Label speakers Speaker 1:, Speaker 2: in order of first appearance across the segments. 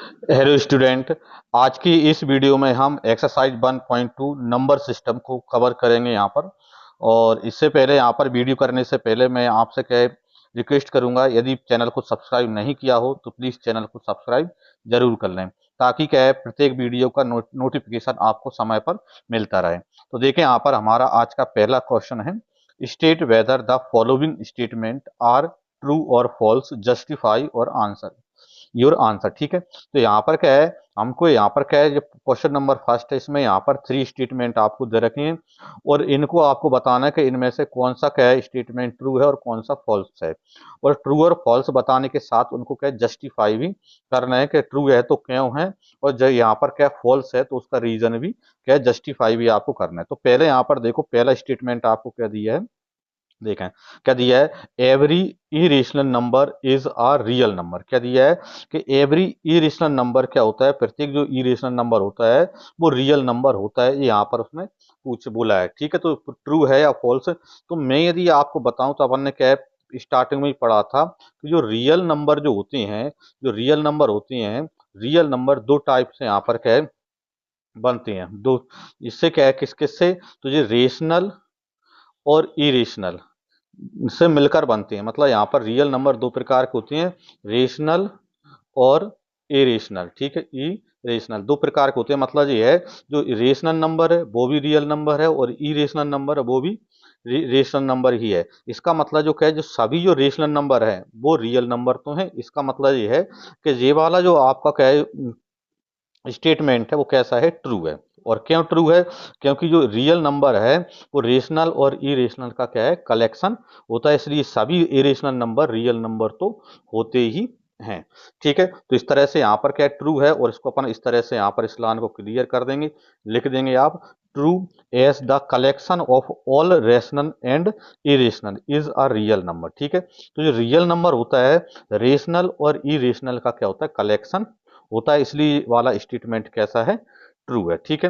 Speaker 1: Hello student. आज की इस वीडियो में हम एक्सरसाइज 1.2 नंबर सिस्टम को कवर करेंगे यहाँ पर। और इससे पहले यहाँ पर वीडियो करने से पहले मैं आपसे क्या रिक्वेस्ट करूंगा, यदि चैनल को सब्सक्राइब नहीं किया हो तो प्लीज़ चैनल को सब्सक्राइब जरूर कर लें, ताकि क्या है प्रत्येक वीडियो का नोटिफिकेशन आपको समय पर मिलता रहे। तो देखें यहाँ पर हमारा आज का पहला क्वेश्चन है, state whether the following statement are true और फॉल्स, जस्टिफाई और आंसर योर आंसर। ठीक है, तो यहाँ पर क्या है, हमको यहाँ पर क्या है, जो क्वेश्चन नंबर फर्स्ट है इसमें यहाँ पर 3 स्टेटमेंट आपको दे रखे हैं और इनको आपको बताना है कि इनमें से कौन सा क्या है स्टेटमेंट ट्रू है और कौन सा फॉल्स है। और ट्रू और फॉल्स बताने के साथ उनको क्या जस्टिफाई भी करना है कि ट्रू है तो क्यों है, और जो यहाँ पर क्या फॉल्स है तो उसका रीजन भी क्या जस्टिफाई भी आपको करना है। तो पहले यहाँ पर देखो, पहला स्टेटमेंट आपको क्या दिया है, देखें क्या दिया है, every irrational number is a real number. क्या दिया है कि एवरी इरेशनल नंबर क्या होता है, प्रत्येक जो इरेशनल नंबर होता है वो रियल नंबर होता है, ये यहाँ पर उसने पूछ बोला है। ठीक है, तो ट्रू है या फॉल्स। तो मैं यदि आपको बताऊं तो अपन ने क्या स्टार्टिंग में ही पढ़ा था कि जो रियल नंबर जो होते हैं, जो रियल नंबर होती हैं, रियल नंबर दो टाइप से यहाँ पर क्या है बनती हैं, दो। इससे क्या है, किस किस से, तो ये रेशनल और इरेशनल से मिलकर बनती हैं। मतलब यहाँ पर रियल नंबर दो प्रकार की होती हैं, रेशनल और इरेशनल। ठीक है, ई रेशनल दो प्रकार के होते हैं। मतलब ये है, जो रेशनल नंबर है वो भी रियल नंबर है और इरेशनल नंबर है वो भी रेशनल नंबर ही है। इसका मतलब जो क्या है, जो सभी जो रेशनल नंबर है वो रियल नंबर तो है। इसका मतलब ये है कि ये वाला जो आपका क्या है स्टेटमेंट है वो कैसा है, ट्रू है। और क्यों ट्रू है, क्योंकि जो रियल नंबर है वो रेशनल और इरेशनल का क्या है कलेक्शन होता है, इसलिए सभी इरेशनल नंबर रियल नंबर तो होते ही हैं। ठीक है, तो इस तरह से यहाँ पर क्या ट्रू है, और इसको अपन इस तरह से यहाँ पर इस लाइन को क्लियर कर देंगे, लिख देंगे आप, true as the collection of all rational and irrational is a real number. ठीक है, तो जो रियल नंबर होता है रेशनल और इरेशनल का क्या होता है कलेक्शन होता है, इसलिए वाला स्टेटमेंट कैसा है, ट्रू है। ठीक है,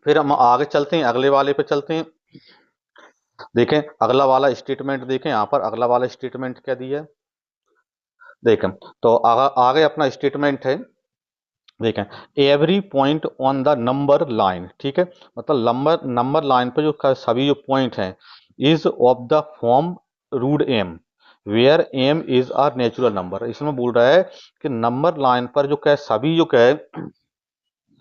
Speaker 1: फिर हम आगे चलते हैं, अगले वाले पे चलते हैं। देखें अगला वाला स्टेटमेंट, देखें यहाँ पर अगला वाला स्टेटमेंट क्या दिया है, देखें तो आगे अपना स्टेटमेंट है। देखें every point on the number line. ठीक है, मतलब नंबर नंबर लाइन पे जो सभी जो पॉइंट हैं is of the form root m where m is are natural number. इसमें बोल रहा है कि नंबर लाइन पर जो क्या सभी जो क्या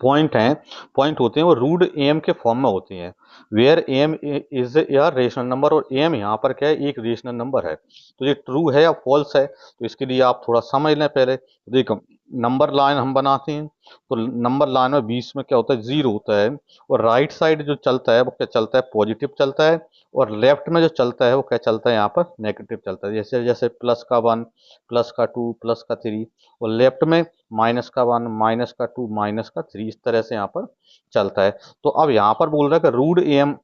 Speaker 1: पॉइंट हैं, पॉइंट होते हैं वो रूट एम के फॉर्म में होती हैं, वेयर एम इज यार रेशनल नंबर, और एम यहाँ पर क्या है एक रेशनल नंबर है। तो ये ट्रू है या फॉल्स है, तो इसके लिए आप थोड़ा समझ लें। पहले देखो, नंबर लाइन हम बनाते हैं तो नंबर लाइन में बीच में क्या होता है, जीरो होता है, और राइट साइड जो चलता है वो क्या चलता है, पॉजिटिव चलता है, और लेफ्ट में जो चलता है वो क्या चलता है यहाँ पर नेगेटिव चलता है। जैसे जैसे प्लस का 1, प्लस का 2, प्लस का 3, और लेफ्ट में माइनस का 1, माइनस का 2, माइनस का 3, इस तरह से यहाँ पर चलता है। तो अब यहाँ पर बोल रहा है कि रूट एम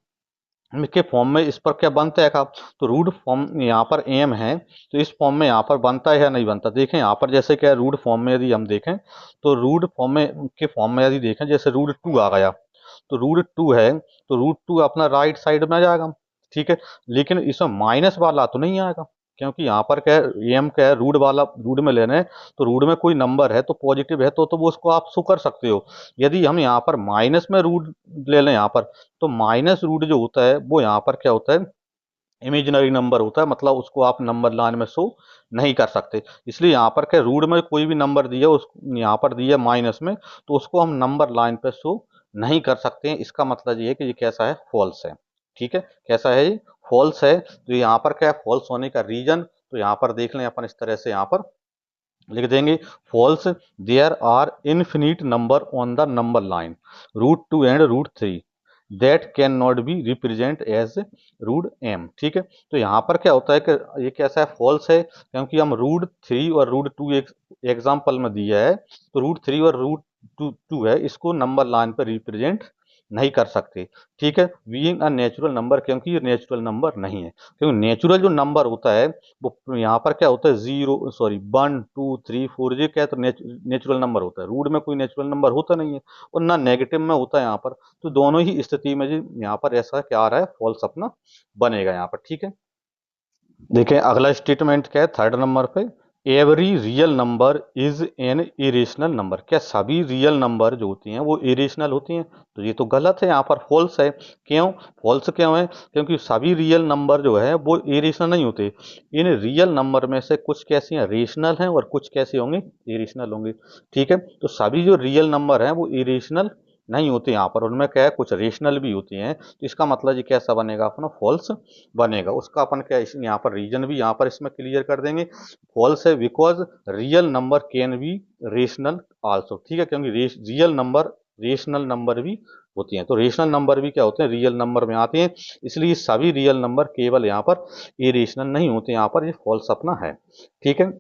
Speaker 1: के फॉर्म में इस पर क्या बनता है का, तो रूट फॉर्म यहाँ पर एम है तो इस फॉर्म में यहाँ पर बनता है या नहीं बनता। देखें यहाँ पर जैसे क्या रूट फॉर्म में यदि हम देखें, तो रूट फॉर्म में के फॉर्म में यदि देखें, जैसे रूट 2 आ गया, तो रूट 2 है तो रूट 2 अपना राइट साइड में आ जाएगा। ठीक है, लेकिन इसमें माइनस वाला तो नहीं आएगा, क्योंकि यहाँ पर क्या है एम क्या है रूट वाला, रूट में लेना है तो रूट में कोई नंबर है तो पॉजिटिव है तो वो उसको आप शो कर सकते हो। यदि हम यहाँ पर माइनस में रूट ले लें यहाँ पर, तो माइनस रूट जो होता है वो यहाँ पर क्या होता है इमेजिनरी नंबर होता है, मतलब उसको आप नंबर लाइन में शो नहीं कर सकते। इसलिए यहाँ पर क्या रूट में कोई भी नंबर दिया उस यहाँ पर दिया माइनस में, तो उसको हम नंबर लाइन पे शो नहीं कर सकते हैं। इसका मतलब ये है कि ये कैसा है, फॉल्स है। ठीक है, कैसा है ये, फॉल्स है। तो यहाँ पर क्या है फॉल्स होने का रीजन, तो यहाँ पर देख लें अपन इस तरह से यहाँ पर लिख देंगे, false there are infinite number on the number line root 2 and root 3 that can not be represent as root m. ठीक है, तो यहाँ पर क्या होता है कि ये कैसा है, फॉल्स है, क्योंकि हम रूट 3 और रूट 2 एक एग्जाम्पल में दिया है, तो रूट 3 और रूट टू है, इसको नंबर लाइन पर रिप्रेजेंट नहीं कर सकते। ठीक है, बीइंग अ नेचुरल नंबर, क्योंकि ये नेचुरल नंबर नहीं है। क्योंकि नेचुरल जो नंबर होता है वो यहाँ पर क्या होता है, 1, 2, 3, 4, ये क्या है, तो नेचुरल नंबर होता है। रूट में कोई नेचुरल नंबर होता नहीं है और ना नेगेटिव में होता है यहाँ पर। तो दोनों ही स्थिति में जी यहाँ पर ऐसा क्या आ रहा है, फॉल्स अपना बनेगा यहाँ पर। ठीक है, देखें अगला स्टेटमेंट क्या है थर्ड नंबर पे, every real number is an irrational number, क्या सभी रियल नंबर जो होती हैं वो इरेशनल होती हैं? तो ये तो गलत है, यहाँ पर फॉल्स है। क्यों फॉल्स क्यों है? क्योंकि सभी रियल नंबर जो है वो इरेशनल नहीं होते। इन रियल नंबर में से कुछ कैसी हैं, रेशनल हैं, और कुछ कैसे होंगे, इरेशनल होंगे। ठीक है, तो सभी जो रियल नंबर हैं वो इरेशनल नहीं होते यहाँ पर, उनमें क्या है, कुछ रेशनल भी होती हैं। तो इसका मतलब ये कैसा बनेगा अपना, फॉल्स बनेगा। उसका अपन क्या यहाँ पर रीजन भी यहाँ पर इसमें क्लियर कर देंगे। फॉल्स है because real number can be rational also. ठीक है, क्योंकि रियल नंबर रेशनल नंबर भी होती हैं। तो रेशनल नंबर भी क्या होते हैं, रियल नंबर में आते हैं। इसलिए सभी रियल नंबर केवल यहाँ पर इरेशनल नहीं होते, यहाँ पर ये फॉल्स अपना है। ठीक है,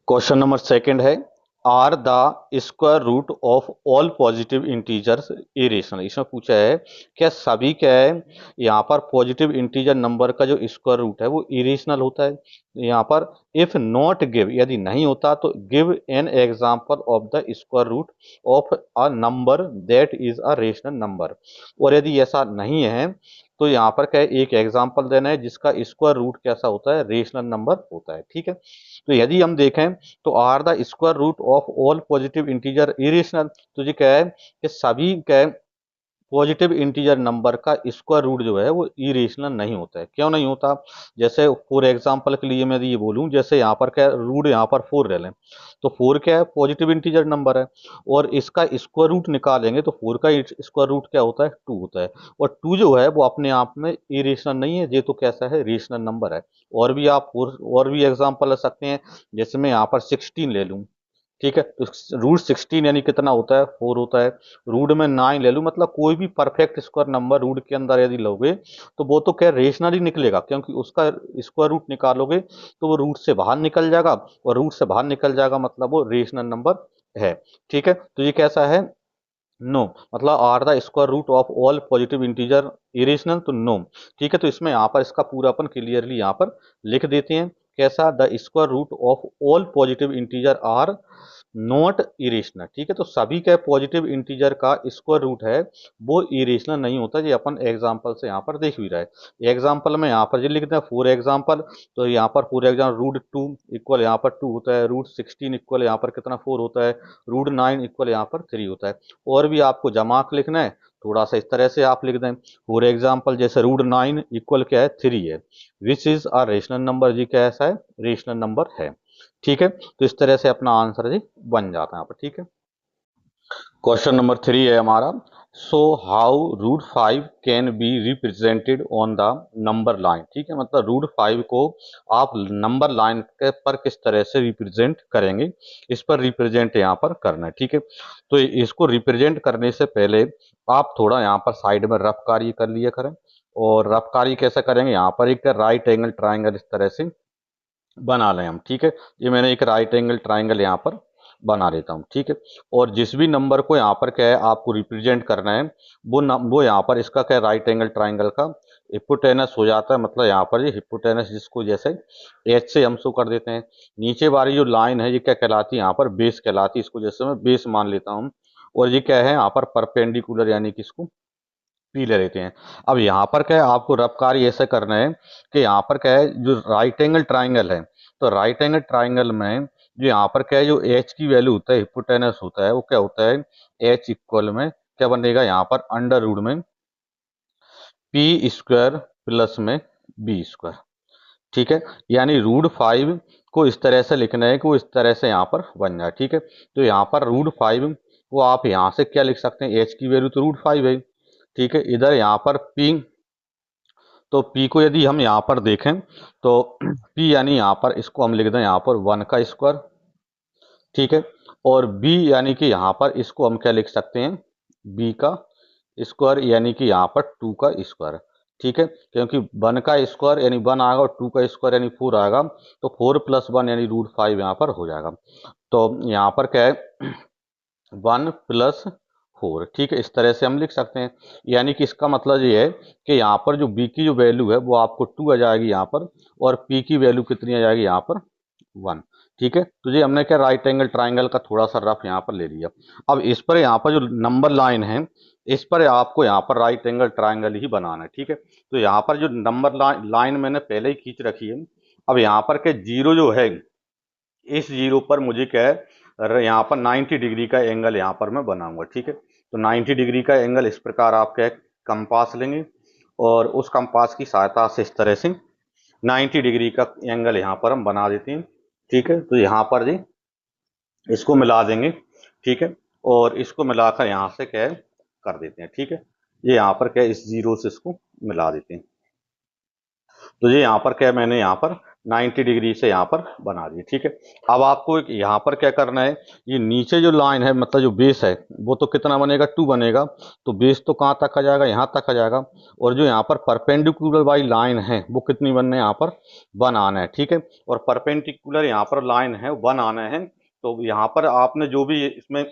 Speaker 1: क्वेश्चन नंबर सेकंड है, are the square root of all positive integers irrational. इसमें पूछा है क्या सभी क्या है यहाँ पर पॉजिटिव इंटीजर नंबर का जो स्क्वायर रूट है वो इरेशनल होता है? यहाँ पर इफ नॉट गिव, यदि नहीं होता तो give an example of the square root of a number that is a rational number. और यदि ऐसा नहीं है तो यहाँ पर क्या है, एक एग्जांपल देना है जिसका स्क्वायर रूट कैसा होता है, रेशनल नंबर होता है। ठीक है, तो यदि हम देखें तो are the square root of all positive integer irrational, तो ये क्या है कि सभी क्या है पॉजिटिव इंटीजर नंबर का स्क्वायर रूट जो है वो इरेशनल नहीं होता है। क्यों नहीं होता? जैसे फॉर एग्जांपल के लिए मैं ये बोलूं, जैसे यहाँ पर क्या रूट यहाँ पर 4 ले लें, तो 4 क्या है, पॉजिटिव इंटीजर नंबर है, और इसका स्क्वायर रूट निकालेंगे तो 4 का स्क्वायर रूट क्या होता है, 2 होता है। और 2 जो है वो अपने आप में इरेशनल नहीं है, ये तो कैसा है, रेशनल नंबर है। और भी आप और भी एग्जाम्पल ले सकते हैं, जैसे मैं यहाँ पर 16 ले लूँ। ठीक है, तो रूट 16 यानी कितना होता है, 4 होता है। रूट में 9 ले लूं, मतलब कोई भी परफेक्ट स्क्वायर नंबर रूट के अंदर यदि लोगे तो वो तो क्या रेशनल ही निकलेगा, क्योंकि उसका स्क्वायर रूट निकालोगे तो वो रूट से बाहर निकल जाएगा, और रूट से बाहर निकल जाएगा मतलब वो रेशनल नंबर है। ठीक है, तो ये कैसा है, नो, मतलब are the square root of all positive integer irrational, तो नो। ठीक है, तो इसमें यहाँ पर इसका पूरापन क्लियरली यहाँ पर लिख देते हैं, कैसा, the square root of all positive integer are not irrational. ठीक है, तो सभी के पॉजिटिव इंटीजर का स्क्वायर रूट है वो इरेशनल नहीं होता, ये अपन एग्जांपल से यहाँ पर देख भी रहा है। एग्जांपल में यहाँ पर जो लिखते हैं फॉर एग्जांपल, तो यहाँ पर फॉर एग्जाम्पल रूट 2 इक्वल यहाँ पर 2 होता है, रूट 16 इक्वल यहाँ पर कितना 4 होता है, रूट 9 इक्वल यहाँ पर 3 होता है। और भी आपको जमाक लिखना है, थोड़ा सा इस तरह से आप लिख दें, फॉर एग्जाम्पल जैसे रूट 9 इक्वल क्या है, 3 है, which is a rational number, जी कैसा है, रेशनल नंबर है। ठीक है, तो इस तरह से अपना आंसर जी बन जाता है यहाँ पर। ठीक है, क्वेश्चन नंबर 3 है हमारा, so how root 5 can be represented on the number line. ठीक है, मतलब रूट 5 को आप नंबर लाइन के पर किस तरह से रिप्रेजेंट करेंगे, इस पर रिप्रेजेंट यहाँ पर करना है। ठीक है, तो इसको रिप्रेजेंट करने से पहले आप थोड़ा यहाँ पर साइड में रफ कार्य कर लिया करें। और रफ कार्य कैसे करेंगे, यहाँ पर एक राइट एंगल ट्राइंगल इस तरह से बना लें हम। ठीक है, ये मैंने एक राइट एंगल ट्राइंगल यहाँ पर बना लेता हूँ। ठीक है, और जिस भी नंबर को यहाँ पर क्या है आपको रिप्रेजेंट करना है, वो यहाँ पर इसका क्या है, राइट एंगल ट्राइंगल का हिपोटेनस हो जाता है। मतलब यहाँ पर ये हिपोटेनस, जिसको जैसे एच से हम शो कर देते हैं। नीचे वाली जो लाइन है ये क्या कहलाती है, यहाँ पर बेस कहलाती है, इसको जैसे मैं बेस मान लेता हूँ। और ये क्या है, यहाँ पर परपेंडिकुलर यानी कि इसको पी ले लेते हैं। अब यहाँ पर क्या है, आपको रफ कार्य ऐसे करना है कि यहाँ पर क्या है, जो राइट एंगल ट्राइंगल है, तो राइट एंगल ट्राइंगल में जो यहाँ पर क्या है, जो एच की वैल्यू होता है, हिपोटेनस होता है, वो क्या होता है, एच इक्वल में क्या बनेगा, यहाँ पर अंडर रूट में पी स्क्वायर प्लस में बी स्क्वायर। ठीक है, यानी रूट 5 को इस तरह से लिखना है कि वो इस तरह से यहाँ पर बन जाए। ठीक है, तो यहाँ पर रूट 5 को आप यहाँ से क्या लिख सकते हैं, एच की वैल्यू तो रूट 5 है। ठीक है, इधर यहाँ पर पी, तो P को यदि हम यहाँ पर देखें तो P यानी यहाँ पर इसको हम लिख दें यहाँ पर 1 का स्क्वायर। ठीक है, और B यानी कि यहाँ पर इसको हम क्या लिख सकते हैं, B का स्क्वायर, यानी कि यहाँ पर 2 का स्क्वायर। ठीक है, क्योंकि 1 का स्क्वायर यानी 1 आएगा और 2 का स्क्वायर यानी 4 आएगा, तो 4 प्लस 1 यानी रूट 5 यहाँ पर हो जाएगा। तो यहाँ पर क्या है, 1 प्लस 4। ठीक है, इस तरह से हम लिख सकते हैं। यानी कि इसका मतलब ये है कि यहाँ पर जो b की जो वैल्यू है वो आपको 2 आ जाएगी यहाँ पर, और p की वैल्यू कितनी आ जाएगी यहाँ पर, 1। ठीक है, तो ये हमने क्या राइट एंगल ट्राइंगल का थोड़ा सा रफ यहाँ पर ले लिया। अब इस पर यहाँ पर जो नंबर लाइन है, इस पर आपको यहाँ पर राइट एंगल ट्राइंगल ही बनाना है। ठीक है, तो यहाँ पर जो नंबर लाइन मैंने पहले ही खींच रखी है, अब यहाँ पर के जीरो जो है, इस जीरो पर मुझे क्या है, यहाँ पर 90 डिग्री का एंगल यहाँ पर मैं बनाऊंगा। ठीक है, तो 90 डिग्री का एंगल इस प्रकार आप क्या कंपास लेंगे और उस कंपास की सहायता से इस तरह से 90 डिग्री का एंगल यहाँ पर हम बना देते हैं। ठीक है, तो यहाँ पर जी इसको मिला देंगे। ठीक है, और इसको मिलाकर यहाँ से क्या कर देते हैं। ठीक है, ये यहाँ पर क्या इस जीरो से इसको मिला देते हैं। तो ये यहाँ पर क्या मैंने यहाँ पर 90 डिग्री से यहाँ पर बना दी। ठीक है, अब आपको यहाँ पर क्या करना है, ये नीचे जो लाइन है मतलब जो बेस है वो तो कितना बनेगा, 2 बनेगा। तो बेस तो कहाँ तक आ जाएगा, यहाँ तक आ जाएगा। और जो यहाँ पर परपेंडिकुलर वाली लाइन है वो कितनी बनने यहाँ पर 1 आना है। ठीक है, और परपेंडिकुलर यहाँ पर लाइन है 1 आना है। तो यहाँ पर आपने जो भी इसमें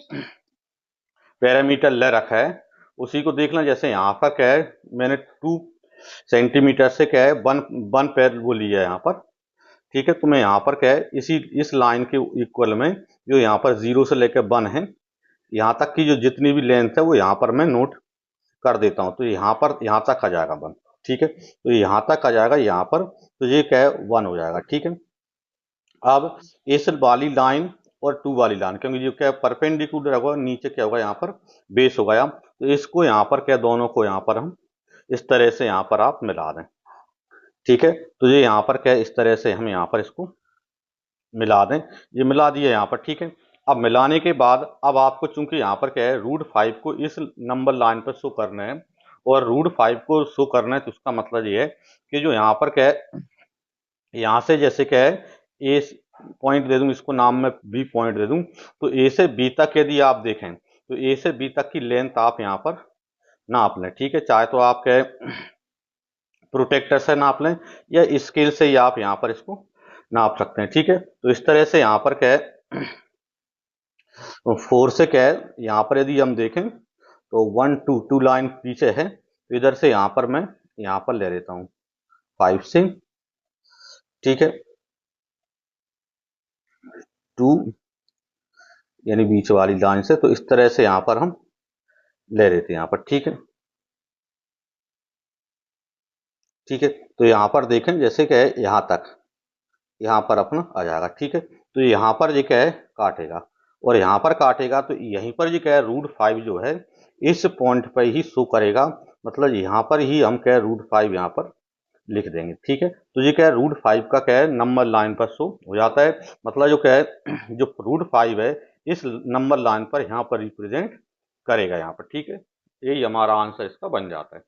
Speaker 1: पैरामीटर ले रखा है उसी को देखना। जैसे यहाँ का क्या है, मैंने 2 सेंटीमीटर से क्या है वन पैर वो लिया है यहाँ पर। ठीक है, तो मैं यहाँ पर क्या है इस लाइन के इक्वल में जो यहाँ पर 0 से लेकर 1 है यहाँ तक की जो जितनी भी लेंथ है वो यहाँ पर मैं नोट कर देता हूँ। तो यहाँ पर यहाँ तक आ जाएगा 1। ठीक है, तो यहाँ तक आ जाएगा यहाँ पर, तो ये क्या है 1 हो जाएगा। ठीक है, अब इस वाली लाइन और 2 वाली लाइन, क्योंकि जो क्या परपेंडिकुलर होगा नीचे क्या होगा यहाँ पर बेस होगा, तो इसको यहाँ पर क्या दोनों को यहाँ पर हम इस तरह से यहाँ पर आप मिला दें। ठीक है, तो ये यहाँ पर क्या है इस तरह से हम यहाँ पर इसको मिला दें। ये मिला दिया यहाँ पर। ठीक है, अब मिलाने के बाद अब आपको चूंकि यहाँ पर क्या है √5 को इस नंबर लाइन पर शो करना है और √5 को शो करना है, तो उसका मतलब ये है कि जो यहाँ पर क्या है यहाँ से जैसे क्या है ए पॉइंट दे दूं, इसको नाम में बी पॉइंट दे दूं, तो ए से बी तक यदि आप देखें तो ए से बी तक की लेंथ आप यहाँ पर नाप लें। ठीक है, चाहे तो आप क्या प्रोटेक्टर से नाप लें या स्केल से ही आप यहाँ पर इसको नाप सकते हैं। ठीक है, तो इस तरह से यहाँ पर क्या है 4 से क्या है यहाँ पर यदि हम देखें तो 1 2 लाइन पीछे है, तो इधर से यहाँ पर मैं यहाँ पर ले लेता हूँ 5 से। ठीक है, 2 यानी बीच वाली लाइन से, तो इस तरह से यहाँ पर हम ले लेते हैं यहाँ पर। ठीक है, ठीक है, तो यहाँ पर देखें जैसे क्या है यहाँ तक यहाँ पर अपना आ जाएगा। ठीक है, तो यहाँ पर ये क्या है काटेगा और यहाँ पर काटेगा, तो यहीं पर ये क्या है √5 जो है इस पॉइंट पर ही शो करेगा। मतलब यहाँ पर ही हम क्या है √5 यहाँ पर लिख देंगे। ठीक है, तो ये क्या है √5 का क्या है नंबर लाइन पर शो हो जाता है। मतलब जो क्या है जो √5 है इस नंबर लाइन पर यहाँ पर रिप्रेजेंट करेगा यहाँ पर। ठीक है, यही हमारा आंसर इसका बन जाता है।